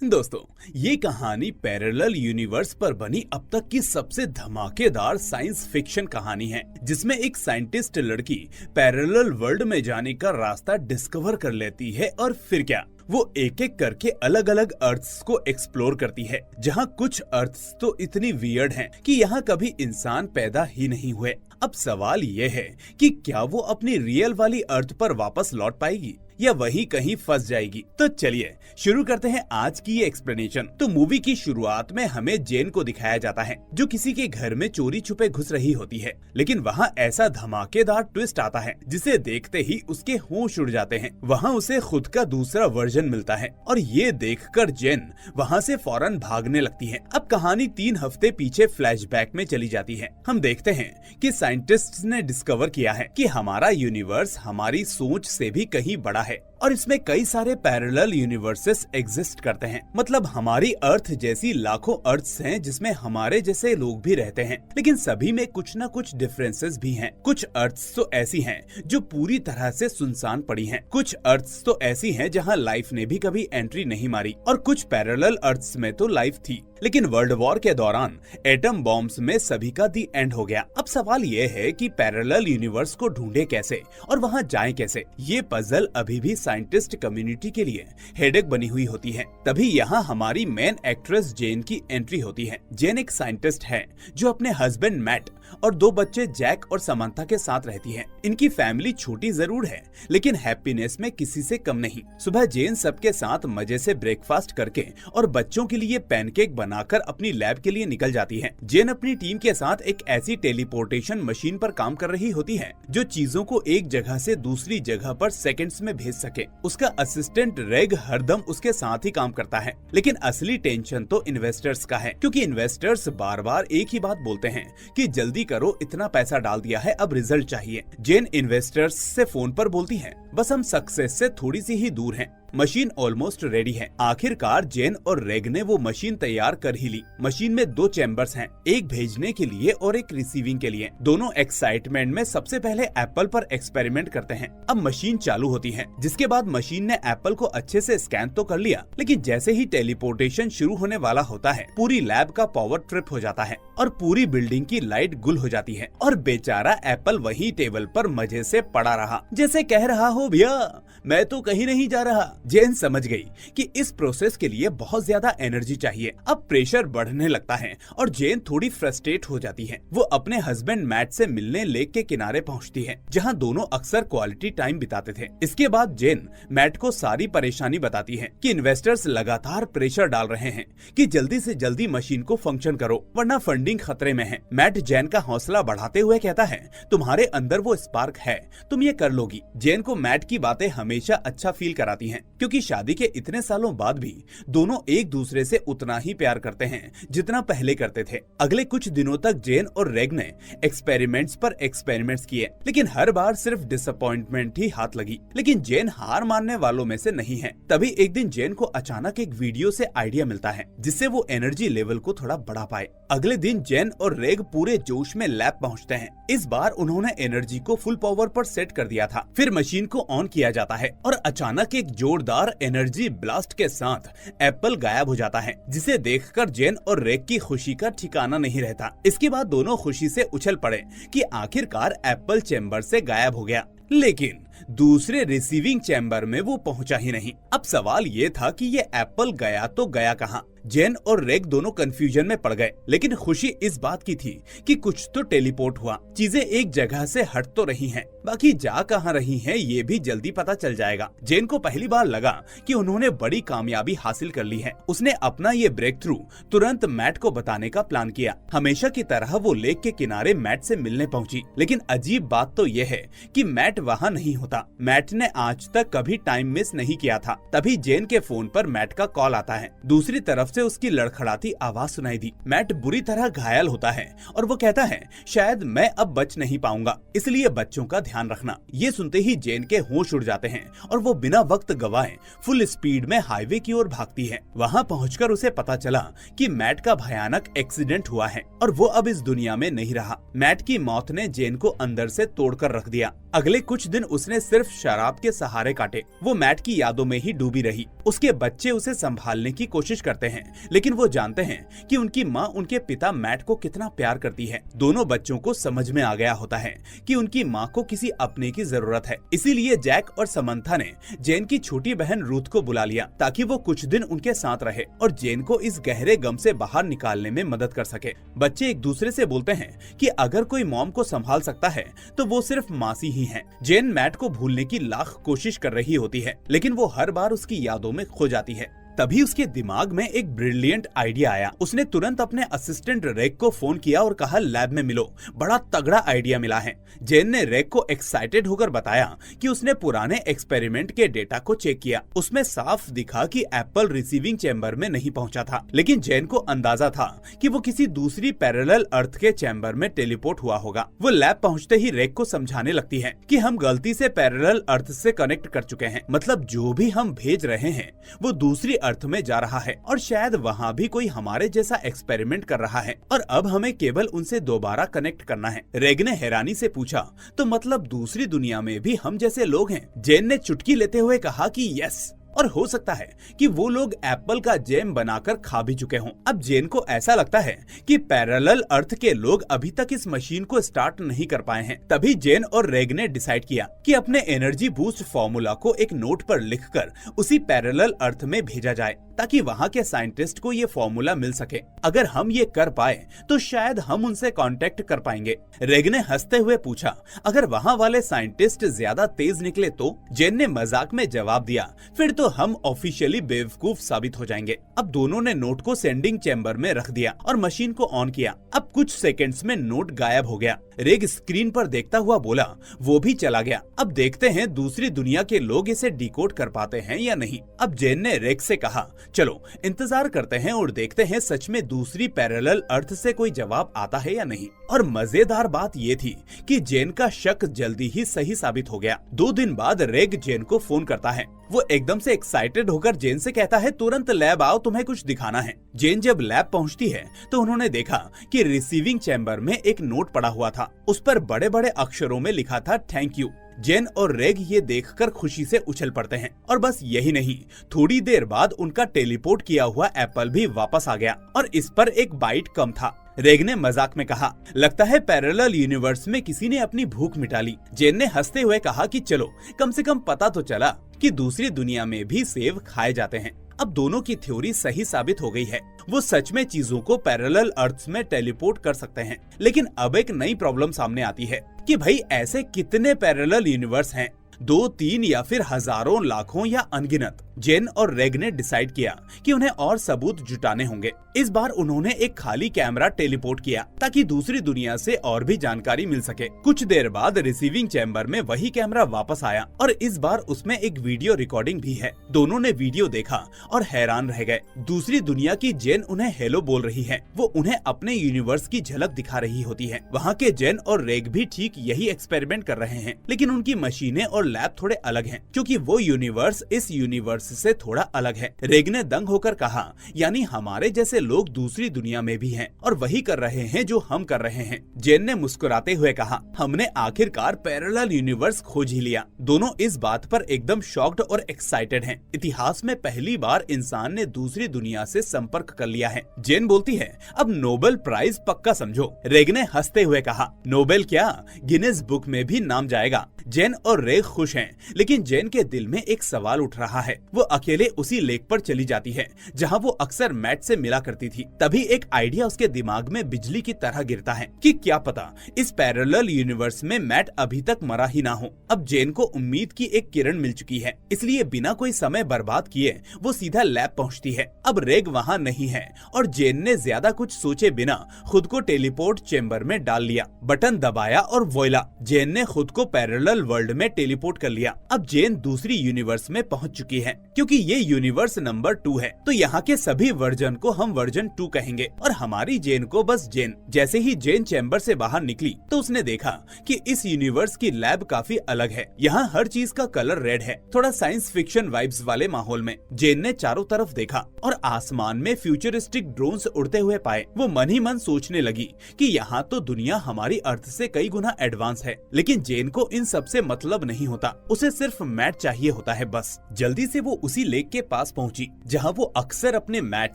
दोस्तों, ये कहानी पैरेलल यूनिवर्स पर बनी अब तक की सबसे धमाकेदार साइंस फिक्शन कहानी है, जिसमें एक साइंटिस्ट लड़की पैरेलल वर्ल्ड में जाने का रास्ता डिस्कवर कर लेती है और फिर क्या, वो एक एक करके अलग अलग अर्थ्स को एक्सप्लोर करती है, जहाँ कुछ अर्थ्स तो इतनी वियर्ड हैं कि यहाँ कभी इंसान पैदा ही नहीं हुए। अब सवाल ये है कि क्या वो अपनी रियल वाली अर्थ पर वापस लौट पाएगी या वही कहीं फंस जाएगी। तो चलिए शुरू करते हैं आज की ये एक्सप्लेनेशन। तो मूवी की शुरुआत में हमें जेन को दिखाया जाता है, जो किसी के घर में चोरी छुपे घुस रही होती है, लेकिन वहाँ ऐसा धमाकेदार ट्विस्ट आता है जिसे देखते ही उसके होश उड़ जाते हैं। वहाँ उसे खुद का दूसरा वर्जन मिलता है और ये देखकर जेन वहाँ से फौरन भागने लगती है। अब कहानी 3 हफ्ते पीछे फ्लैशबैक में चली जाती है। हम देखते हैं कि साइंटिस्ट्स ने डिस्कवर किया है कि हमारा यूनिवर्स हमारी सोच से भी कहीं बड़ा है और इसमें कई सारे पैरेलल यूनिवर्सेस एग्जिस्ट करते हैं। मतलब हमारी अर्थ जैसी लाखों अर्थ्स हैं जिसमें हमारे जैसे लोग भी रहते हैं, लेकिन सभी में कुछ न कुछ डिफरेंसेस भी हैं। कुछ अर्थ्स तो ऐसी हैं जो पूरी तरह से सुनसान पड़ी हैं, कुछ अर्थ्स तो ऐसी हैं जहां लाइफ ने भी कभी एंट्री नहीं मारी, और कुछ पैरेलल अर्थ्स में तो लाइफ थी, लेकिन वर्ल्ड वॉर के दौरान एटम बॉम्ब्स में सभी का दी एंड हो गया। अब सवाल ये है कि पैरेलल यूनिवर्स को ढूंढे कैसे और वहां जाएं कैसे। ये पजल अभी भी साइंटिस्ट कम्युनिटी के लिए हेडेक बनी हुई होती है। तभी यहाँ हमारी मेन एक्ट्रेस जेन की एंट्री होती है। जेन एक साइंटिस्ट है जो अपने हस्बैंड मैट और 2 बच्चे जैक और समंथा के साथ रहती है। इनकी फैमिली छोटी जरूर है, लेकिन हैप्पीनेस में किसी से कम नहीं। सुबह जेन सबके साथ मजे से ब्रेकफास्ट करके और बच्चों के लिए पैनकेक बनाकर अपनी लैब के लिए निकल जाती है। जेन अपनी टीम के साथ एक ऐसी टेलीपोर्टेशन मशीन पर काम कर रही होती है जो चीजों को एक जगह से दूसरी जगह पर सेकंड्स में भेज सके। उसका असिस्टेंट रेग हरदम उसके साथ ही काम करता है, लेकिन असली टेंशन तो इन्वेस्टर्स का है, क्योंकि इन्वेस्टर्स बार बार एक ही बात बोलते हैं कि जल्दी करो, इतना पैसा डाल दिया है, अब रिजल्ट चाहिए। जेन इन्वेस्टर्स से फोन पर बोलती है, बस हम सक्सेस से थोड़ी सी ही दूर हैं। मशीन ऑलमोस्ट रेडी है। आखिरकार जेन और रेग ने वो मशीन तैयार कर ही ली। मशीन में 2 चैम्बर्स हैं, एक भेजने के लिए और एक रिसीविंग के लिए। दोनों एक्साइटमेंट में सबसे पहले एप्पल पर एक्सपेरिमेंट करते हैं। अब मशीन चालू होती है, जिसके बाद मशीन ने एप्पल को अच्छे से स्कैन तो कर लिया, लेकिन जैसे ही टेलीपोर्टेशन शुरू होने वाला होता है, पूरी लैब का पावर ट्रिप हो जाता है और पूरी बिल्डिंग की लाइट गुल हो जाती है और बेचारा एप्पल वही टेबल पर मजे से पड़ा रहा, जैसे कह रहा हो, भैया मैं तो कहीं नहीं जा रहा। जेन समझ गई कि इस प्रोसेस के लिए बहुत ज्यादा एनर्जी चाहिए। अब प्रेशर बढ़ने लगता है और जेन थोड़ी फ्रस्ट्रेट हो जाती है। वो अपने हस्बैंड मैट से मिलने लेक के किनारे पहुंचती है, जहां दोनों अक्सर क्वालिटी टाइम बिताते थे। इसके बाद जेन मैट को सारी परेशानी बताती है कि इन्वेस्टर्स लगातार प्रेशर डाल रहे हैं कि जल्दी से जल्दी मशीन को फंक्शन करो, वरना फंडिंग खतरे में है। मैट जेन का हौसला बढ़ाते हुए कहता है, तुम्हारे अंदर वो स्पार्क है, तुम ये कर लोगी। जेन को मैट की बातें हमेशा अच्छा फील कराती हैं, क्योंकि शादी के इतने सालों बाद भी दोनों एक दूसरे से उतना ही प्यार करते हैं जितना पहले करते थे। अगले कुछ दिनों तक जेन और रेग ने एक्सपेरिमेंट्स पर एक्सपेरिमेंट्स किए, लेकिन हर बार सिर्फ डिसअपॉइंटमेंट ही हाथ लगी। लेकिन जेन हार मानने वालों में से नहीं है। तभी एक दिन जेन को अचानक एक वीडियो से आइडिया मिलता है, जिससे वो एनर्जी लेवल को थोड़ा बढ़ा पाए। अगले दिन जेन और रेग पूरे जोश में लैब पहुंचते हैं। इस बार उन्होंने एनर्जी को फुल पावर पर सेट कर दिया था। फिर मशीन को ऑन किया जाता है और अचानक एक जोरदार एनर्जी ब्लास्ट के साथ एप्पल गायब हो जाता है, जिसे देखकर जेन और रेग की खुशी का ठिकाना नहीं रहता। इसके बाद दोनों खुशी से उछल पड़े कि आखिरकार एप्पल चैम्बर से गायब हो गया, लेकिन दूसरे रिसीविंग चैम्बर में वो पहुंचा ही नहीं। अब सवाल ये था कि ये एप्पल गया तो गया कहाँ। जेन और रेग दोनों कंफ्यूजन में पड़ गए, लेकिन खुशी इस बात की थी कि कुछ तो टेलीपोर्ट हुआ, चीजें एक जगह से हट तो रही हैं, बाकी जा कहाँ रही हैं ये भी जल्दी पता चल जाएगा। जेन को पहली बार लगा कि उन्होंने बड़ी कामयाबी हासिल कर ली है। उसने अपना ये ब्रेक थ्रू तुरंत मैट को बताने का प्लान किया। हमेशा की तरह वो लेक के किनारे मैट से मिलने पहुंची, लेकिन अजीब बात तो ये है कि मैट वहाँ नहीं होता। मैट ने आज तक कभी टाइम मिस नहीं किया था। तभी जेन के फोन पर मैट का कॉल आता है। दूसरी तरफ से उसकी लड़खड़ाती आवाज सुनाई दी। मैट बुरी तरह घायल होता है और वो कहता है, शायद मैं अब बच नहीं पाऊंगा, इसलिए बच्चों का ध्यान रखना। ये सुनते ही जेन के होश उड़ जाते हैं और वो बिना वक्त गवाए फुल स्पीड में हाईवे की ओर भागती है। वहाँ पहुंचकर उसे पता चला कि मैट का भयानक एक्सीडेंट हुआ है और वो अब इस दुनिया में नहीं रहा। मैट की मौत ने जेन को अंदर से तोड़कर रख दिया। अगले कुछ दिन उसने ने सिर्फ शराब के सहारे काटे। वो मैट की यादों में ही डूबी रही। उसके बच्चे उसे संभालने की कोशिश करते हैं, लेकिन वो जानते हैं कि उनकी माँ उनके पिता मैट को कितना प्यार करती है। दोनों बच्चों को समझ में आ गया होता है कि उनकी माँ को किसी अपने की जरूरत है। इसीलिए जैक और समंथा ने जेन की छोटी बहन रूथ को बुला लिया ताकि वो कुछ दिन उनके साथ रहे और जेन को इस गहरे गम से बाहर निकालने में मदद कर सके। बच्चे एक दूसरे से बोलते हैं कि अगर कोई मॉम को संभाल सकता है तो वो सिर्फ मासी ही है। जेन मैट को भूलने की लाख कोशिश कर रही होती है, लेकिन वो हर बार उसकी यादों में खो जाती है। तभी उसके दिमाग में एक ब्रिलियंट आइडिया आया। उसने तुरंत अपने असिस्टेंट रेग को फोन किया और कहा, लैब में मिलो, बड़ा तगड़ा आइडिया मिला है। जेन ने रेग को एक्साइटेड होकर बताया कि उसने पुराने एक्सपेरिमेंट के डेटा को चेक किया। उसमें साफ दिखा कि एप्पल रिसीविंग चैम्बर में नहीं पहुंचा था, लेकिन जेन को अंदाजा था कि वो किसी दूसरी पैरेलल अर्थ के चैम्बर में टेलीपोर्ट हुआ होगा। वो लैब पहुंचते ही रेग को समझाने लगती है कि हम गलती से पैरेलल अर्थ से कनेक्ट कर चुके हैं, मतलब जो भी हम भेज रहे हैं वो दूसरी अर्थ में जा रहा है और शायद वहाँ भी कोई हमारे जैसा एक्सपेरिमेंट कर रहा है और अब हमें केवल उनसे दोबारा कनेक्ट करना है। रेग ने हैरानी से पूछा, तो मतलब दूसरी दुनिया में भी हम जैसे लोग हैं? जेन ने चुटकी लेते हुए कहा कि यस, और हो सकता है कि वो लोग एप्पल का जैम बनाकर खा भी चुके हों। अब जेन को ऐसा लगता है कि पैरेलल अर्थ के लोग अभी तक इस मशीन को स्टार्ट नहीं कर पाए हैं। तभी जेन और रेग ने डिसाइड किया कि अपने एनर्जी बूस्ट फॉर्मूला को एक नोट पर लिखकर उसी पैरेलल अर्थ में भेजा जाए ताकि वहाँ के साइंटिस्ट को ये फॉर्मूला मिल सके। अगर हम ये कर पाए तो शायद हम उनसे कांटेक्ट कर पाएंगे। रेग ने हंसते हुए पूछा, अगर वहाँ वाले साइंटिस्ट ज्यादा तेज निकले तो? जेन ने मजाक में जवाब दिया, फिर तो हम ऑफिशियली बेवकूफ साबित हो जाएंगे। अब दोनों ने नोट को सेंडिंग चैम्बर में रख दिया और मशीन को ऑन किया। अब कुछ सेकंड्स में नोट गायब हो गया। रेग स्क्रीन पर देखता हुआ बोला, वो भी चला गया। अब देखते हैं दूसरी दुनिया के लोग इसे डिकोड कर पाते हैं या नहीं। अब जेन ने रेग से कहा, चलो इंतजार करते हैं और देखते हैं सच में दूसरी पैरेलल अर्थ से कोई जवाब आता है या नहीं। और मजेदार बात ये थी कि जेन का शक जल्दी ही सही साबित हो गया। 2 दिन बाद रेग जेन को फोन करता है। वो एकदम से एक्साइटेड होकर जेन से कहता है, तुरंत लैब आओ, तुम्हें कुछ दिखाना है। जेन जब लैब पहुंचती है तो उन्होंने देखा कि रिसीविंग चैम्बर में एक नोट पड़ा हुआ था। उस पर बड़े बड़े अक्षरों में लिखा था, थैंक यू। जेन और रेग ये देखकर खुशी से उछल पड़ते हैं। और बस यही नहीं, थोड़ी देर बाद उनका टेलीपोर्ट किया हुआ एप्पल भी वापस आ गया और इस पर एक बाइट कम था। रेग ने मजाक में कहा, लगता है पैरेलल यूनिवर्स में किसी ने अपनी भूख मिटा ली। जेन ने हंसते हुए कहा कि चलो, कम से कम पता तो चला कि दूसरी दुनिया में भी सेब खाए जाते हैं। अब दोनों की थ्योरी सही साबित हो गई है। वो सच में चीजों को पैरेलल अर्थ्स में टेलीपोर्ट कर सकते हैं। लेकिन अब एक नई प्रॉब्लम सामने आती है कि भाई ऐसे कितने पैरेलल यूनिवर्स हैं? 2, 3 या फिर हजारों, लाखों या अनगिनत? जेन और रेग ने डिसाइड किया कि उन्हें और सबूत जुटाने होंगे। इस बार उन्होंने एक खाली कैमरा टेलीपोर्ट किया ताकि दूसरी दुनिया से और भी जानकारी मिल सके। कुछ देर बाद रिसीविंग चैम्बर में वही कैमरा वापस आया और इस बार उसमें एक वीडियो रिकॉर्डिंग भी है। दोनों ने वीडियो देखा और हैरान रह गए। दूसरी दुनिया की जेन उन्हें हेलो बोल रही है। वो उन्हें अपने यूनिवर्स की झलक दिखा रही होती है। वहाँ के जेन और रेग भी ठीक यही एक्सपेरिमेंट कर रहे हैं, लेकिन उनकी मशीनें और लैब थोड़े अलग हैं, क्योंकि वो यूनिवर्स इस यूनिवर्स से थोड़ा अलग है। रेग ने दंग होकर कहा, यानी हमारे जैसे लोग दूसरी दुनिया में भी हैं और वही कर रहे हैं जो हम कर रहे हैं। जेन ने मुस्कुराते हुए कहा, हमने आखिरकार पैरेलल यूनिवर्स खोज ही लिया। दोनों इस बात पर एकदम शॉक्ड और एक्साइटेड हैं। इतिहास में पहली बार इंसान ने दूसरी दुनिया से संपर्क कर लिया है। जेन बोलती है, अब नोबेल प्राइज पक्का समझो। रेग ने हंसते हुए कहा, नोबेल क्या, गिनेस बुक में भी नाम जाएगा। जेन और रेग खुश हैं, लेकिन जेन के दिल में एक सवाल उठ रहा है। वो अकेले उसी लेक पर चली जाती है जहां वो अक्सर मैट से मिला करती थी। तभी एक आइडिया उसके दिमाग में बिजली की तरह गिरता है कि क्या पता इस पैरेलल यूनिवर्स में मैट अभी तक मरा ही ना हो। अब जेन को उम्मीद की एक किरण मिल चुकी है, इसलिए बिना कोई समय बर्बाद किए वो सीधा लैब पहुंचती है। अब रेग वहां नहीं है और जेन ने ज्यादा कुछ सोचे बिना खुद को टेलीपोर्ट चेम्बर में डाल लिया। बटन दबाया और वोइला, जेन ने खुद को पैरेलल वर्ल्ड में टेलीपोर्ट कर लिया। अब जेन दूसरी यूनिवर्स में पहुंच चुकी है। क्योंकि ये यूनिवर्स नंबर 2 है तो यहाँ के सभी वर्जन को हम वर्जन 2 कहेंगे और हमारी जेन को बस जेन। जैसे ही जेन चैम्बर से बाहर निकली तो उसने देखा कि इस यूनिवर्स की लैब काफी अलग है। यहाँ हर चीज का कलर रेड है, थोड़ा साइंस फिक्शन वाइब्स वाले माहौल में। जेन ने चारों तरफ देखा और आसमान में फ्यूचरिस्टिक ड्रोन्स उड़ते हुए पाए। वो मन ही मन सोचने लगी कि यहाँ तो दुनिया हमारी अर्थ से कई गुना एडवांस है। लेकिन जेन को इन सबसे मतलब नहीं होता, उसे सिर्फ मैट चाहिए होता है बस। जल्दी से वो उसी लेक के पास पहुंची जहां वो अक्सर अपने मैट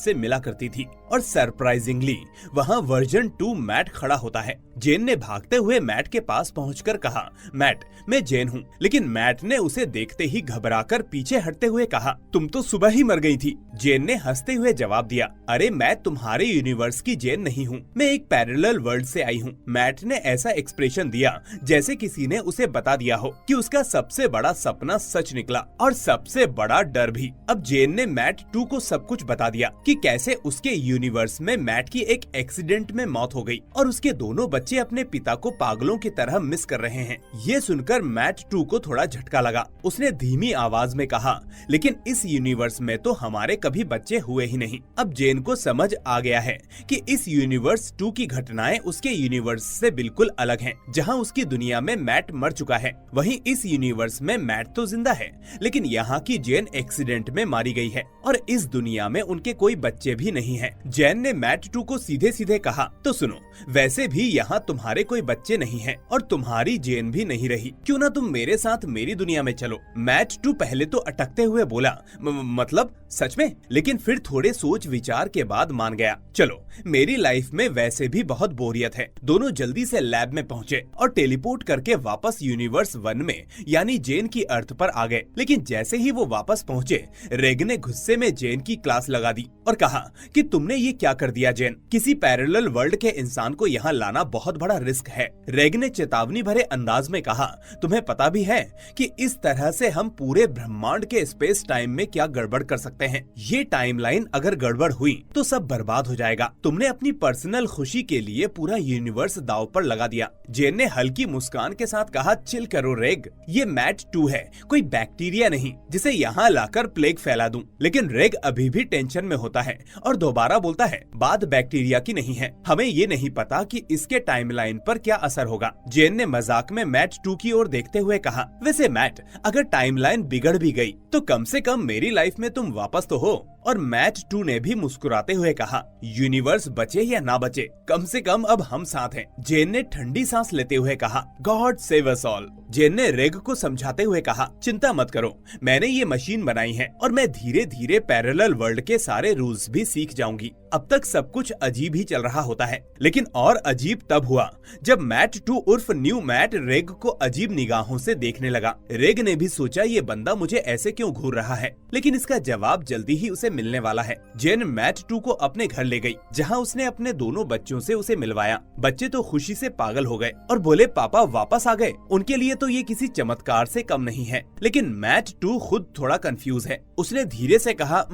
से मिला करती थी और सरप्राइजिंगली वहां वर्जन 2 मैट खड़ा होता है। जेन ने भागते हुए मैट के पास पहुंचकर कहा, मैट, मैं जेन हूँ। लेकिन मैट ने उसे देखते ही घबराकर पीछे हटते हुए कहा, तुम तो सुबह ही मर गई थी। जेन ने हंसते हुए जवाब दिया, अरे मैं तुम्हारे यूनिवर्स की जेन नहीं हूँ, मैं एक पैरेलल वर्ल्ड से आई हूँ। मैट ने ऐसा एक्सप्रेशन दिया जैसे किसी ने उसे बता दिया हो कि उसका सबसे बड़ा सपना सच निकला और सबसे बड़ा डर भी। अब जेन ने मैट 2 को सब कुछ बता दिया कि कैसे उसके यूनिवर्स में मैट की एक एक्सीडेंट में मौत हो गई और उसके दोनों बच्चे अपने पिता को पागलों की तरह मिस कर रहे हैं। ये सुनकर मैट 2 को थोड़ा झटका लगा। उसने धीमी आवाज में कहा, लेकिन इस यूनिवर्स में तो हमारे कभी बच्चे हुए ही नहीं। अब जेन को समझ आ गया है कि इस यूनिवर्स 2 की घटनाएं उसके यूनिवर्स से बिल्कुल अलग हैं, जहां उसकी दुनिया में मैट मर चुका है, वहीं इस यूनिवर्स में मैट तो जिंदा है, लेकिन यहाँ की जेन एक्सीडेंट में मारी गई है और इस दुनिया में उनके कोई बच्चे भी नहीं हैं। जेन ने मैट 2 को सीधे सीधे कहा, तो सुनो, वैसे भी यहाँ तुम्हारे कोई बच्चे नहीं हैं और तुम्हारी जेन भी नहीं रही, क्यों ना तुम मेरे साथ मेरी दुनिया में चलो। मैट 2 पहले तो अटकते हुए बोला, मतलब सच में? लेकिन फिर थोड़े सोच विचार के बाद मान गया, चलो, मेरी लाइफ में वैसे भी बहुत बोरियत है। दोनों जल्दी से लैब में पहुंचे और टेलीपोर्ट करके वापस यूनिवर्स 1 में यानी जेन की अर्थ पर आ गए। लेकिन जैसे ही वो वापस पहुंचे, रेग ने गुस्से में जेन की क्लास लगा दी और कहा कि तुमने ये क्या कर दिया जेन, किसी पैरेलल वर्ल्ड के इंसान को यहाँ लाना बहुत बड़ा रिस्क है। रेग ने चेतावनी भरे अंदाज में कहा, तुम्हें पता भी है कि इस तरह से हम पूरे ब्रह्मांड के स्पेस टाइम में क्या गड़बड़ कर सकते हैं। ये टाइमलाइन अगर गड़बड़ हुई तो सब बर्बाद हो जाएगा। तुमने अपनी पर्सनल खुशी के लिए पूरा यूनिवर्स दांव पर लगा दिया। जेन ने हल्की मुस्कान के साथ कहा, चिल करो रेग, ये मैट 2 है, कोई बैक्टीरिया नहीं जिसे यहाँ लाकर प्लेग फैला दूं। लेकिन रेग अभी भी टेंशन में होता है और दोबारा बोलता है, बात बैक्टीरिया की नहीं है, हमें ये नहीं पता कि इसके टाइमलाइन पर क्या असर होगा। जेन ने मजाक में मैट 2 की ओर देखते हुए कहा, वैसे मैट, अगर टाइमलाइन बिगड़ भी गई तो कम से कम मेरी लाइफ में तुम वापस तो हो। और मैट 2 ने भी मुस्कुराते हुए कहा, यूनिवर्स बचे या ना बचे, कम से कम अब हम साथ हैं। जेन ने ठंडी सांस लेते हुए कहा, गॉड सेव अस ऑल। जेन ने रेग को समझाते हुए कहा, चिंता मत करो, मैंने ये मशीन बनाई है और मैं धीरे धीरे पैरेलल वर्ल्ड के सारे रूल्स भी सीख जाऊंगी। अब तक सब कुछ अजीब ही चल रहा होता है, लेकिन और अजीब तब हुआ जब मैट 2 उर्फ न्यू मैट रेग को अजीब निगाहों से देखने लगा। रेग ने भी सोचा, ये बंदा मुझे ऐसे क्यों घूर रहा है, लेकिन इसका जवाब जल्दी ही उसे मिलने वाला है। जेन मैट 2 को अपने घर ले गई, जहां उसने अपने दोनों बच्चों से उसे मिलवाया। बच्चे तो खुशी से पागल हो गए और बोले, पापा वापस आ गए। उनके लिए तो ये किसी चमत्कार से कम नहीं है। लेकिन मैट 2 खुद थोड़ा कंफ्यूज है। उसने धीरे से कहा,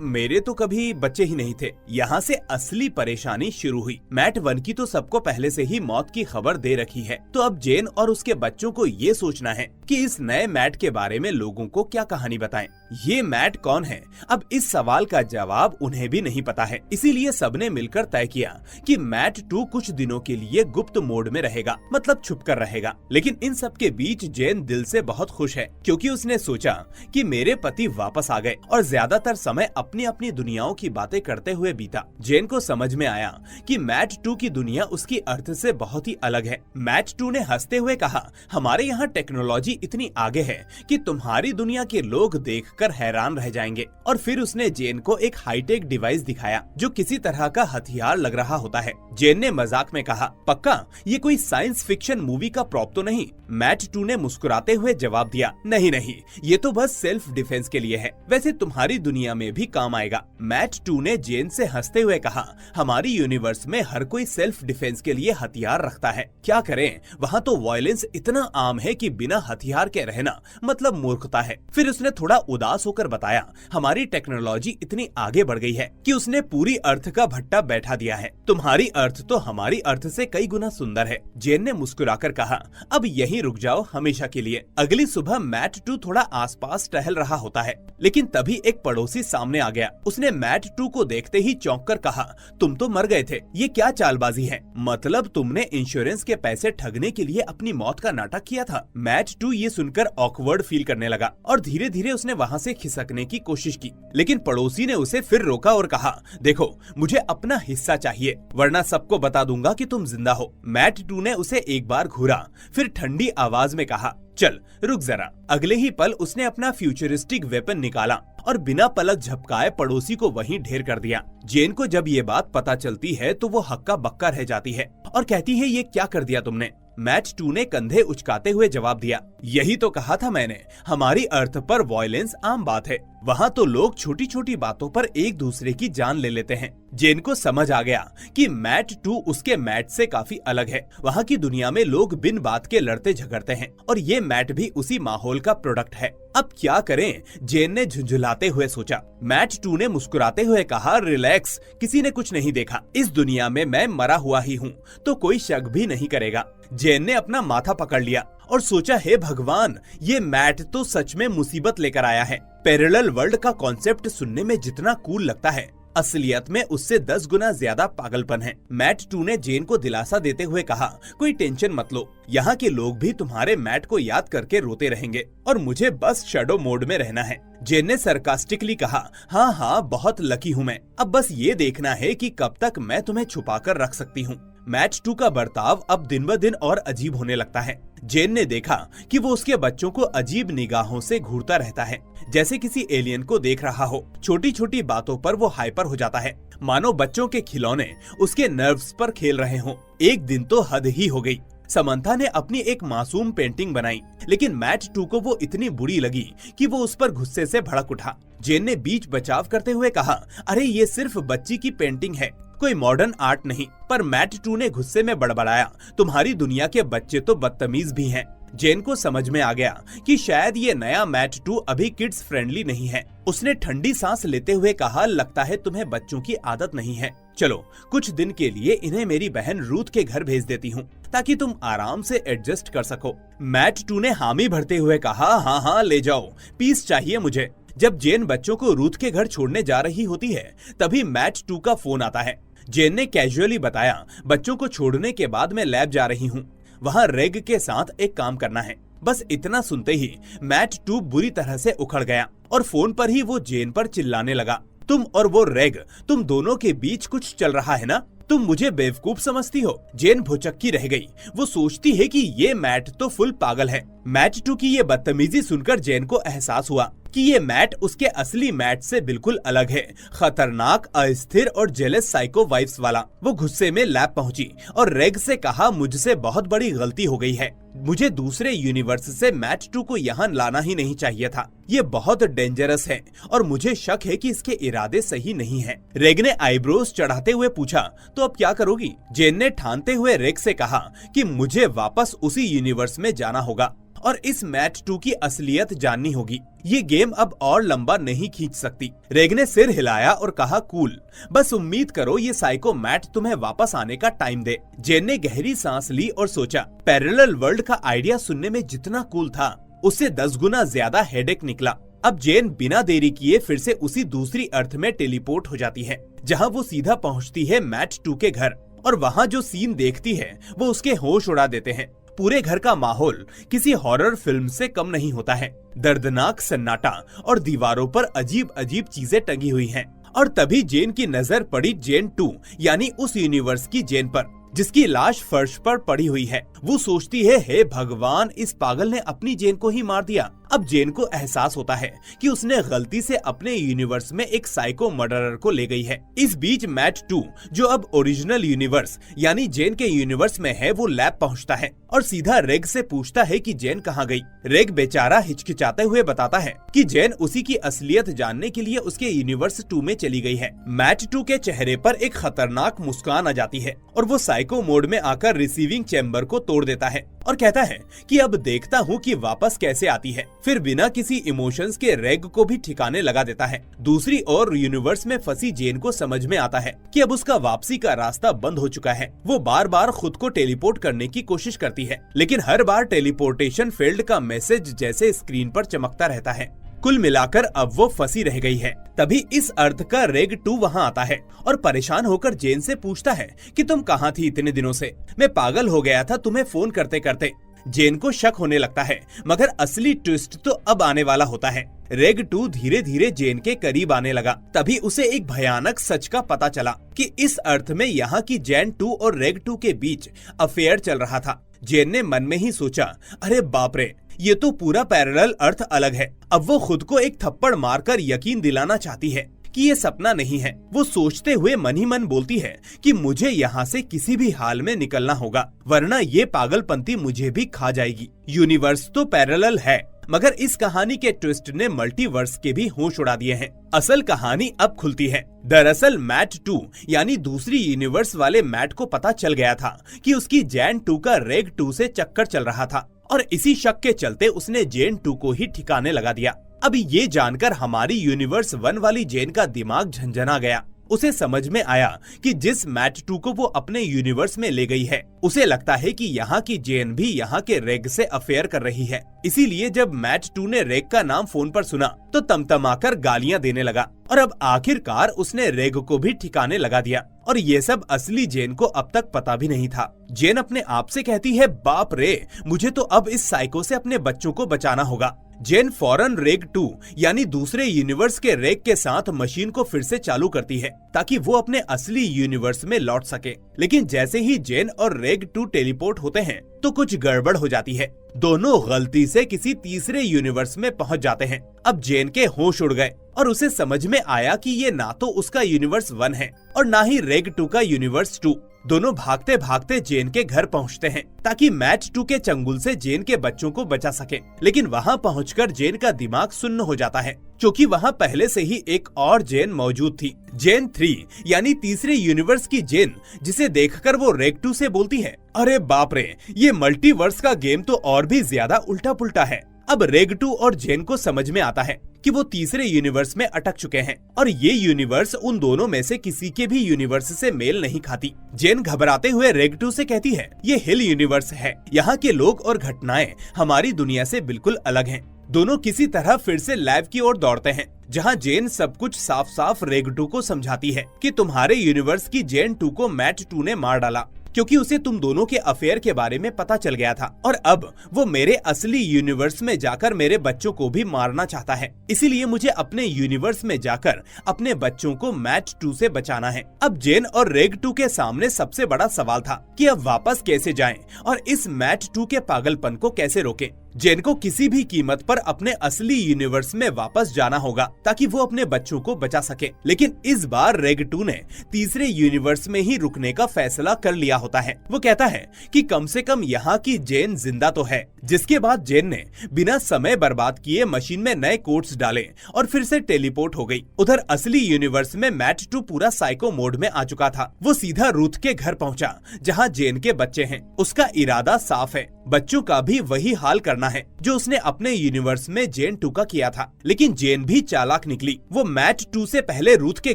मेरे तो कभी बच्चे ही नहीं थे। यहाँ से असली परेशानी शुरू हुई। मैट 1 की तो सबको पहले से ही मौत की खबर दे रखी है, तो अब जेन और उसके बच्चों को ये सोचना है कि इस नए मैट के बारे में लोगों को क्या कहानी बताएं। ये मैट कौन है? अब इस सवाल का जवाब उन्हें भी नहीं पता है। इसीलिए सबने मिलकर तय किया कि मैट 2 कुछ दिनों के लिए गुप्त मोड में रहेगा, मतलब छुप कर रहेगा। लेकिन इन सब के बीच जेन दिल से बहुत खुश है, क्योंकि उसने सोचा कि मेरे पति वापस आ गए और ज्यादातर समय अपनी अपनी दुनियाओं की बातें करते हुए बीता। जेन को समझ में आया कि मैट 2 की दुनिया उसकी अर्थ से बहुत ही अलग है। मैट 2 ने हंसते हुए कहा, हमारे यहाँ टेक्नोलॉजी इतनी आगे है कि तुम्हारी दुनिया के लोग देखकर हैरान रह जाएंगे। और फिर उसने जेन को एक हाईटेक डिवाइस दिखाया जो किसी तरह का हथियार लग रहा होता है। जेन ने मजाक में कहा, पक्का ये कोई साइंस फिक्शन मूवी का प्रॉप तो नहीं? मैट 2 ने मुस्कुराते हुए जवाब दिया, नहीं नहीं, ये तो बस सेल्फ डिफेंस के लिए है, वैसे तुम्हारी दुनिया में भी काम आएगा। मैट 2 ने जेन से हंसते हुए कहा, हमारी यूनिवर्स में हर कोई सेल्फ डिफेंस के लिए हथियार रखता है, क्या करें, वहाँ तो वायलेंस इतना आम है कि बिना हथियार के रहना मतलब मूर्खता है। फिर उसने थोड़ा उदास होकर बताया, हमारी टेक्नोलॉजी इतनी आगे बढ़ गई है कि उसने पूरी अर्थ का भट्टा बैठा दिया है। तुम्हारी अर्थ तो हमारी अर्थ से कई गुना सुंदर है। जेन ने मुस्कुराकर कहा, अब यहीं रुक जाओ हमेशा के लिए। अगली सुबह मैट 2 थोड़ा आसपास टहल रहा होता है, लेकिन तभी एक पड़ोसी सामने आ गया। उसने मैट 2 को देखते ही चौंक कर कहा, तुम तो मर गए थे, ये क्या चालबाजी है? मतलब तुमने इंश्योरेंस के पैसे ठगने के लिए अपनी मौत का नाटक किया था? मैट 2 ये सुनकर ऑकवर्ड फील करने लगा और धीरे धीरे उसने वहाँ वहाँ से खिसकने की कोशिश की, लेकिन पड़ोसी ने उसे फिर रोका और कहा, देखो मुझे अपना हिस्सा चाहिए वरना सबको बता दूंगा कि तुम जिंदा हो। मैट 2 ने उसे एक बार घूरा, फिर ठंडी आवाज में कहा, चल रुक जरा। अगले ही पल उसने अपना फ्यूचरिस्टिक वेपन निकाला और बिना पलक झपकाए पड़ोसी को वहीं ढेर कर दिया। जेन को जब ये बात पता चलती है तो वो हक्का बक्का रह जाती है और कहती है, ये क्या कर दिया तुमने? मैट 2 ने कंधे उचकाते हुए जवाब दिया, यही तो कहा था मैंने, हमारी अर्थ पर वॉयलेंस आम बात है। वहाँ तो लोग छोटी छोटी बातों पर एक दूसरे की जान ले लेते हैं। जेन को समझ आ गया कि मैट 2 उसके मैट से काफी अलग है। वहाँ की दुनिया में लोग बिन बात के लड़ते झगड़ते हैं और ये मैट भी उसी माहौल का प्रोडक्ट है। अब क्या करें? जेन ने झुंझुलाते हुए सोचा। मैट 2 ने मुस्कुराते हुए कहा, रिलैक्स, किसी ने कुछ नहीं देखा। इस दुनिया में मैं मरा हुआ ही हूँ तो कोई शक भी नहीं करेगा। जेन ने अपना माथा पकड़ लिया और सोचा, हे भगवान, ये मैट तो सच में मुसीबत लेकर आया है। पैरेलल वर्ल्ड का कॉन्सेप्ट सुनने में जितना कूल लगता है, असलियत में उससे 10 गुना ज्यादा पागलपन है। मैट 2 ने जेन को दिलासा देते हुए कहा, कोई टेंशन मत लो, यहाँ के लोग भी तुम्हारे मैट को याद करके रोते रहेंगे और मुझे बस शैडो मोड में रहना है। जेन ने सरकास्टिकली कहा, हाँ हाँ, बहुत लकी हूँ मैं, अब बस ये देखना है कि कब तक मैं तुम्हें छुपा कर रख सकती हूँ। मैट 2 का बर्ताव अब दिन ब दिन और अजीब होने लगता है। जेन ने देखा कि वो उसके बच्चों को अजीब निगाहों से घूरता रहता है, जैसे किसी एलियन को देख रहा हो। छोटी छोटी बातों पर वो हाइपर हो जाता है, मानो बच्चों के खिलौने उसके नर्व्स पर खेल रहे हों। एक दिन तो हद ही हो गई। समंथा ने अपनी एक मासूम पेंटिंग बनाई, लेकिन मैट 2 को वो इतनी बुरी लगी कि वो उस पर गुस्से से भड़क उठा। जेन ने बीच बचाव करते हुए कहा, अरे ये सिर्फ बच्ची की पेंटिंग है, कोई मॉडर्न आर्ट नहीं। पर मैट 2 ने गुस्से में बड़बड़ाया, तुम्हारी दुनिया के बच्चे तो बदतमीज भी हैं। जेन को समझ में आ गया कि शायद ये नया मैट 2 अभी किड्स फ्रेंडली नहीं है। उसने ठंडी सांस लेते हुए कहा, लगता है तुम्हें बच्चों की आदत नहीं है। चलो कुछ दिन के लिए इन्हें मेरी बहन रूथ के घर भेज देती हूँ ताकि तुम आराम से एडजस्ट कर सको। मैट 2 ने हामी भरते हुए कहा, हाँ हाँ ले जाओ, पीस चाहिए मुझे। जब जेन बच्चों को रूथ के घर छोड़ने जा रही होती है तभी मैट 2 का फोन आता है। जेन ने कैजुअली बताया, बच्चों को छोड़ने के बाद मैं लैब जा रही हूँ, वहाँ रेग के साथ एक काम करना है। बस इतना सुनते ही मैट 2 बुरी तरह से उखड़ गया और फोन पर ही वो जेन पर चिल्लाने लगा, तुम और वो रेग, तुम दोनों के बीच कुछ चल रहा है ना? तुम मुझे बेवकूफ समझती हो? जेन भुचक्की रह गई। वो सोचती है कि ये मैट तो फुल पागल है। मैट 2 की ये बदतमीजी सुनकर जेन को एहसास हुआ कि ये मैट उसके असली मैट से बिल्कुल अलग है, खतरनाक, अस्थिर और जेलस साइको वाइब्स वाला। वो गुस्से में लैब पहुंची और रेग से कहा, मुझसे बहुत बड़ी गलती हो गई है, मुझे दूसरे यूनिवर्स से मैट 2 को यहाँ लाना ही नहीं चाहिए था। ये बहुत डेंजरस है और मुझे शक है कि इसके इरादे सही नहीं है। रेग ने आईब्रोज चढ़ाते हुए पूछा, तो अब क्या करोगी? जेन ने ठानते हुए रेग से कहा कि मुझे वापस उसी यूनिवर्स में जाना होगा और इस मैट 2 की असलियत जाननी होगी। ये गेम अब और लंबा नहीं खींच सकती। रेग ने सिर हिलाया और कहा, कूल, बस उम्मीद करो ये साइको मैट तुम्हें वापस आने का टाइम दे। जेन ने गहरी सांस ली और सोचा, पैरेलल वर्ल्ड का आइडिया सुनने में जितना कूल था उससे 10 गुना ज्यादा हेडेक निकला। अब जेन बिना देरी किए फिर से उसी दूसरी अर्थ में टेलीपोर्ट हो जाती है, जहाँ वो सीधा पहुँचती है मैट 2 के घर और वहाँ जो सीन देखती है वो उसके होश उड़ा देते हैं। पूरे घर का माहौल किसी हॉरर फिल्म से कम नहीं होता है। दर्दनाक सन्नाटा और दीवारों पर अजीब अजीब चीजें टंगी हुई हैं। और तभी जेन की नजर पड़ी जेन 2 यानी उस यूनिवर्स की जेन पर, जिसकी लाश फर्श पर पड़ी हुई है। वो सोचती है, हे भगवान, इस पागल ने अपनी जेन को ही मार दिया। अब जेन को एहसास होता है कि उसने गलती से अपने यूनिवर्स में एक साइको मर्डरर को ले गई है। इस बीच मैट 2 जो अब ओरिजिनल यूनिवर्स यानी जेन के यूनिवर्स में है, वो लैब पहुंचता है और सीधा रेग से पूछता है कि जेन कहाँ गई। रेग बेचारा हिचकिचाते हुए बताता है कि जेन उसी की असलियत जानने के लिए उसके यूनिवर्स 2 में चली गई है। मैट 2 के चेहरे पर एक खतरनाक मुस्कान आ जाती है और वो साइको मोड में आकर रिसीविंग चैम्बर को तोड़ देता है और कहता है कि अब देखता हूँ कि वापस कैसे आती है। फिर बिना किसी इमोशंस के रेग को भी ठिकाने लगा देता है। दूसरी ओर यूनिवर्स में फंसी जेन को समझ में आता है कि अब उसका वापसी का रास्ता बंद हो चुका है। वो बार बार खुद को टेलीपोर्ट करने की कोशिश करती है, लेकिन हर बार टेलीपोर्टेशन फेल्ड का मैसेज जैसे स्क्रीन पर चमकता रहता है। कुल मिलाकर अब वो फंसी रह गई है। तभी इस अर्थ का रेग 2 वहाँ आता है और परेशान होकर जेन से पूछता है कि तुम कहाँ थी इतने दिनों से? मैं पागल हो गया था तुम्हें फोन करते करते। जेन को शक होने लगता है, मगर असली ट्विस्ट तो अब आने वाला होता है। रेग 2 धीरे धीरे जेन के करीब आने लगा। तभी उसे एक भयानक सच का पता चला कि इस अर्थ में यहाँ की जेन 2 और रेग 2 के बीच अफेयर चल रहा था। जेन ने मन में ही सोचा, अरे बाप रे, ये तो पूरा पैरेलल अर्थ अलग है। अब वो खुद को एक थप्पड़ मारकर यकीन दिलाना चाहती है कि ये सपना नहीं है। वो सोचते हुए मन ही मन बोलती है कि मुझे यहाँ से किसी भी हाल में निकलना होगा, वरना ये पागलपंती मुझे भी खा जाएगी। यूनिवर्स तो पैरेलल है, मगर इस कहानी के ट्विस्ट ने मल्टीवर्स के भी होश उड़ा दिए हैं। असल कहानी अब खुलती है। दरअसल मैट 2 यानी दूसरी यूनिवर्स वाले मैट को पता चल गया था कि उसकी जेन 2 का रेग 2 से चक्कर चल रहा था, और इसी शक के चलते उसने जेन 2 को ही ठिकाने लगा दिया। अब ये जानकर हमारी यूनिवर्स 1 वाली जेन का दिमाग झंझना गया। उसे समझ में आया कि जिस मैट 2 को वो अपने यूनिवर्स में ले गई है, उसे लगता है कि यहाँ की जेन भी यहाँ के रेग से अफेयर कर रही है। इसीलिए जब मैट 2 ने रेग का नाम फोन पर सुना तो तमतमाकर गालियां देने लगा, और अब आखिरकार उसने रेग को भी ठिकाने लगा दिया। और ये सब असली जेन को अब तक पता भी नहीं था। जेन अपने आप से कहती है, बाप रे, मुझे तो अब इस साइको से अपने बच्चों को बचाना होगा। जेन फौरन रेग 2 यानी दूसरे यूनिवर्स के रेग के साथ मशीन को फिर से चालू करती है ताकि वो अपने असली यूनिवर्स में लौट सके। लेकिन जैसे ही जेन और रेग 2 टेलीपोर्ट होते हैं तो कुछ गड़बड़ हो जाती है। दोनों गलती से किसी तीसरे यूनिवर्स में पहुंच जाते हैं। अब जेन के होश उड़ गए और उसे समझ में आया कि ये ना तो उसका यूनिवर्स 1 है और ना ही रेग 2 का यूनिवर्स 2। दोनों भागते भागते जेन के घर पहुंचते हैं ताकि मैट 2 के चंगुल से जेन के बच्चों को बचा सके। लेकिन वहां पहुंचकर जेन का दिमाग सुन्न हो जाता है, क्योंकि वहां पहले से ही एक और जेन मौजूद थी, जेन 3 यानी तीसरे यूनिवर्स की जेन, जिसे देखकर वो रेग 2 से बोलती है, अरे बाप रे, ये मल्टीवर्स का गेम तो और भी ज्यादा उल्टा पुल्टा है। अब रेग 2 और जेन को समझ में आता है कि वो तीसरे यूनिवर्स में अटक चुके हैं और ये यूनिवर्स उन दोनों में से किसी के भी यूनिवर्स से मेल नहीं खाती। जेन घबराते हुए रेग 2 से कहती है, ये हिल यूनिवर्स है, यहाँ के लोग और घटनाएं हमारी दुनिया से बिल्कुल अलग हैं। दोनों किसी तरह फिर से लैब की ओर दौड़ते हैं, जहाँ जेन सब कुछ साफ साफ रेग 2 को समझाती है कि तुम्हारे यूनिवर्स की जेन 2 को मैट 2 ने मार डाला, क्योंकि उसे तुम दोनों के अफेयर के बारे में पता चल गया था, और अब वो मेरे असली यूनिवर्स में जाकर मेरे बच्चों को भी मारना चाहता है। इसीलिए मुझे अपने यूनिवर्स में जाकर अपने बच्चों को मैट 2 से बचाना है। अब जेन और रेग 2 के सामने सबसे बड़ा सवाल था कि अब वापस कैसे जाएं और इस मैट 2 के पागलपन को कैसे रोकें। जेन को किसी भी कीमत पर अपने असली यूनिवर्स में वापस जाना होगा ताकि वो अपने बच्चों को बचा सके। लेकिन इस बार रेग 2 ने तीसरे यूनिवर्स में ही रुकने का फैसला कर लिया होता है। वो कहता है कि कम से कम यहाँ की जेन जिंदा तो है। जिसके बाद जेन ने बिना समय बर्बाद किए मशीन में नए कोड्स डाले और फिर से टेलीपोर्ट हो गई। उधर असली यूनिवर्स में मैट 2 पूरा साइको मोड में आ चुका था। वो सीधा रूथ के घर पहुँचा जहाँ जेन के बच्चे हैं। उसका इरादा साफ है, बच्चों का भी वही हाल करना है जो उसने अपने यूनिवर्स में जेन 2 का किया था। लेकिन जेन भी चालाक निकली। वो मैट 2 से पहले रूथ के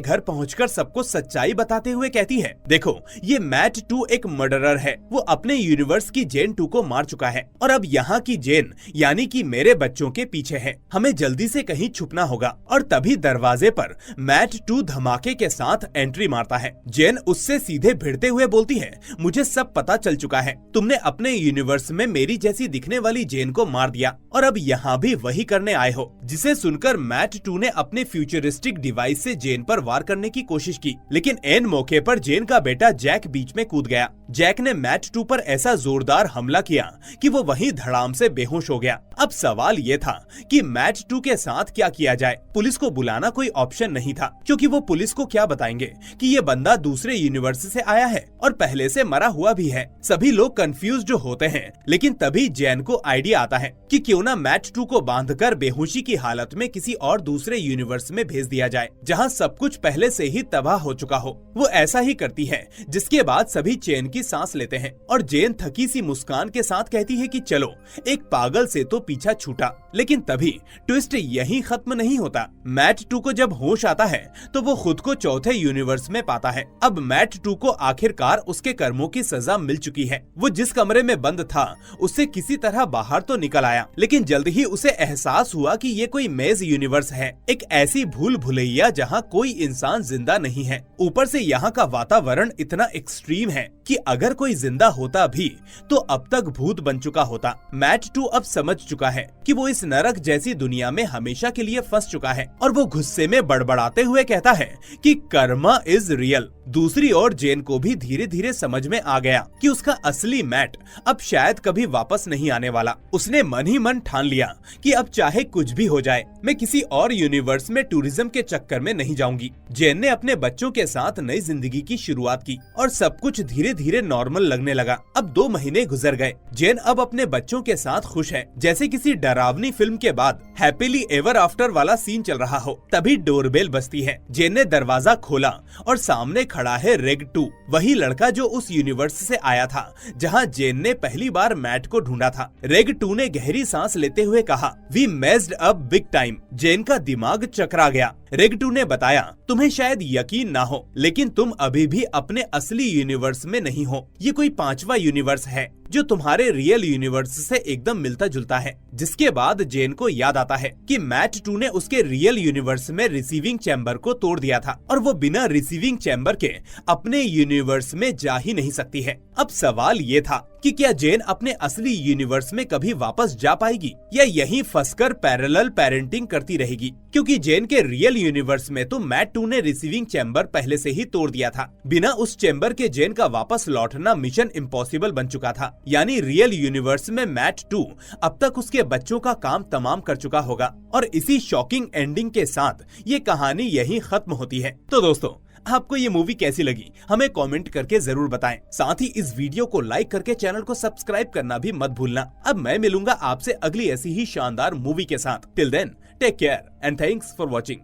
घर पहुंचकर सबको सच्चाई बताते हुए कहती है, देखो, ये मैट 2 एक मर्डरर है। वो अपने यूनिवर्स की जेन 2 को मार चुका है और अब यहाँ की जेन यानी कि मेरे बच्चों के पीछे है। हमें जल्दी से कहीं छुपना होगा। और तभी दरवाजे पर मैट 2 धमाके के साथ एंट्री मारता है। जेन उससे सीधे भिड़ते हुए बोलती है, मुझे सब पता चल चुका है। तुमने अपने यूनिवर्स में मेरी जैसी दिखने वाली जेन को मार दिया और अब यहाँ भी वही करने आए हो। जिसे सुनकर मैट 2 ने अपने फ्यूचरिस्टिक डिवाइस से जेन पर वार करने की कोशिश की, लेकिन एन मौके पर जेन का बेटा जैक बीच में कूद गया। जैक ने मैट 2 पर ऐसा जोरदार हमला किया कि वो वहीं धड़ाम से बेहोश हो गया। अब सवाल ये था कि मैट 2 के साथ क्या किया जाए। पुलिस को बुलाना कोई ऑप्शन नहीं था, क्योंकि वो पुलिस को क्या बताएंगे कि ये बंदा दूसरे यूनिवर्स से आया है और पहले से मरा हुआ भी है। सभी लोग कंफ्यूज होते हैं। लेकिन तभी जेन को आइडिया आता है कि क्यों ना मैट 2 को बांधकर बेहोशी की हालत में किसी और दूसरे यूनिवर्स में भेज दिया जाए, जहां सब कुछ पहले से ही तबाह हो चुका हो। वो ऐसा ही करती है, जिसके बाद सभी चैन की सांस लेते हैं और जेन थकी सी मुस्कान के साथ कहती है कि चलो, एक पागल से तो पीछा छूटा, लेकिन तभी ट्विस्ट यहीं खत्म नहीं होता। मैट 2 को जब होश आता है तो वो खुद को चौथे यूनिवर्स में पाता है। अब मैट 2 को आखिरकार उसके कर्मों की सजा मिल चुकी है। वो जिस कमरे में बंद था उससे किसी तरह बाहर तो निकल आया, लेकिन जल्द ही उसे एहसास हुआ कि ये कोई मेज यूनिवर्स है, एक ऐसी भूल भुलैया जहाँ कोई इंसान जिंदा नहीं है। ऊपर से यहाँ का वातावरण इतना एक्सट्रीम है कि अगर कोई जिंदा होता भी तो अब तक भूत बन चुका होता। मैट 2 अब समझ चुका है कि वो इस नरक जैसी दुनिया में हमेशा के लिए फंस चुका है और वो गुस्से में बड़बड़ाते हुए कहता है कि कर्मा इज रियल। दूसरी ओर जेन को भी धीरे धीरे समझ में आ गया कि उसका असली मैट अब शायद कभी वापस नहीं आने वाला। उसने मन ही मन ठान लिया कि अब चाहे कुछ भी हो जाए मैं किसी और यूनिवर्स में टूरिज्म के चक्कर में नहीं जाऊंगी। जेन ने अपने बच्चों के साथ नई जिंदगी की शुरुआत की और सब कुछ धीरे धीरे नॉर्मल लगने लगा। अब 2 महीने गुजर गए। जेन अब अपने बच्चों के साथ खुश है, जैसे किसी डरावनी फिल्म के बाद हैप्पीली एवर आफ्टर वाला सीन चल रहा हो। तभी डोरबेल बजती है। जेन ने दरवाजा खोला और सामने खड़ा है रेग 2, वही लड़का जो उस यूनिवर्स से आया था जहां जेन ने पहली बार मैट को ढूंढा था। रेग 2 ने गहरी सांस लेते हुए कहा, we messed up big time. Jane का दिमाग चकरा गया। रेग 2 ने बताया, तुम्हें शायद यकीन ना हो लेकिन तुम अभी भी अपने असली यूनिवर्स में नहीं हो। ये कोई 5वां यूनिवर्स है जो तुम्हारे रियल यूनिवर्स से एकदम मिलता जुलता है। जिसके बाद जेन को याद आता है कि मैट 2 ने उसके रियल यूनिवर्स में रिसीविंग चैम्बर को तोड़ दिया था और वो बिना रिसीविंग चैम्बर के अपने यूनिवर्स में जा ही नहीं सकती है। अब सवाल ये था कि क्या जेन अपने असली यूनिवर्स में कभी वापस जा पाएगी या यहीं फंसकर पैरेलल पेरेंटिंग करती रहेगी, क्योंकि जेन के रियल यूनिवर्स में तो मैट 2 ने रिसीविंग चैम्बर पहले से ही तोड़ दिया था। बिना उस चैम्बर के जेन का वापस लौटना मिशन इम्पॉसिबल बन चुका था। यानी रियल यूनिवर्स में मैट 2 अब तक उसके बच्चों का काम तमाम कर चुका होगा और इसी शॉकिंग एंडिंग के साथ ये कहानी यहीं खत्म होती है। तो दोस्तों, आपको ये मूवी कैसी लगी हमें कमेंट करके जरूर बताएं। साथ ही इस वीडियो को लाइक करके चैनल को सब्सक्राइब करना भी मत भूलना। अब मैं मिलूंगा आपसे अगली ऐसी ही शानदार मूवी के साथ। Till then take care and thanks for watching.